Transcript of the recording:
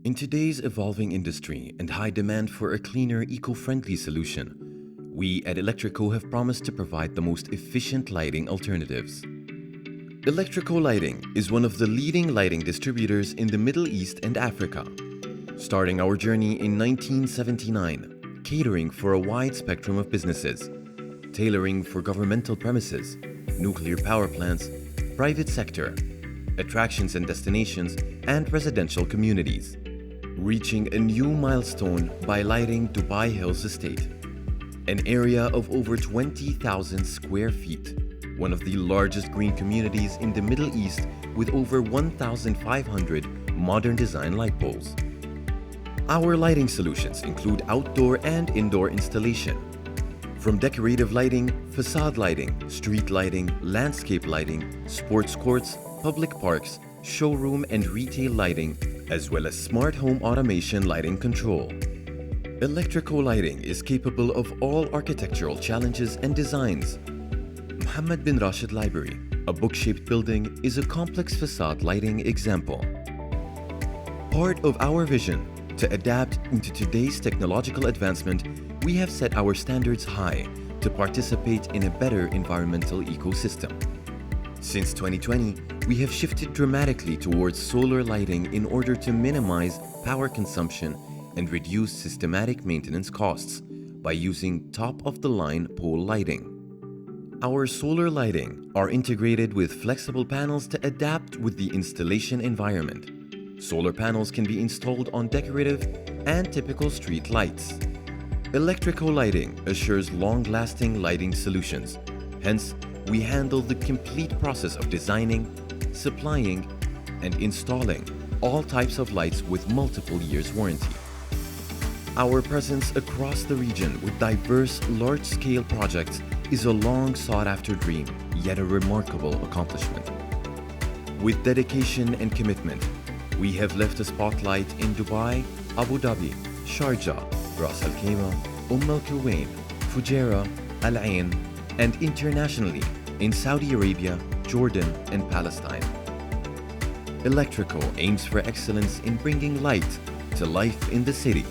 In today's evolving industry and high demand for a cleaner, eco-friendly solution, we at Elettrico have promised to provide the most efficient lighting alternatives. Elettrico Lighting is one of the leading lighting distributors in the Middle East and Africa. Starting our journey in 1979, catering for a wide spectrum of businesses, tailoring for governmental premises, nuclear power plants, private sector, attractions and destinations, and residential communities. Reaching a new milestone by lighting Dubai Hills Estate, an area of over 20,000 square feet, one of the largest green communities in the Middle East with over 1,500 modern design light poles. Our lighting solutions include outdoor and indoor installation. From decorative lighting, facade lighting, street lighting, landscape lighting, sports courts, public parks, showroom and retail lighting, as well as smart home automation lighting control. Elettrico Lighting is capable of all architectural challenges and designs. Mohammed bin Rashid Library, a book-shaped building, is a complex facade lighting example. Part of our vision to adapt into today's technological advancement, we have set our standards high to participate in a better environmental ecosystem. Since 2020, we have shifted dramatically towards solar lighting in order to minimize power consumption and reduce systematic maintenance costs by using top-of-the-line pole lighting. Our solar lighting are integrated with flexible panels to adapt with the installation environment. Solar panels can be installed on decorative and typical street lights. Elettrico Lighting assures long-lasting lighting solutions. Hence, we handle the complete process of designing, supplying, and installing all types of lights with multiple years warranty. Our presence across the region with diverse large-scale projects is a long sought-after dream, yet a remarkable accomplishment. With dedication and commitment, we have left a spotlight in Dubai, Abu Dhabi, Sharjah, Ras Al Khaimah, Al Kuwain, Fujeirah, Al Ain, and internationally in Saudi Arabia, Jordan, and Palestine. Elettrico aims for excellence in bringing light to life in the city.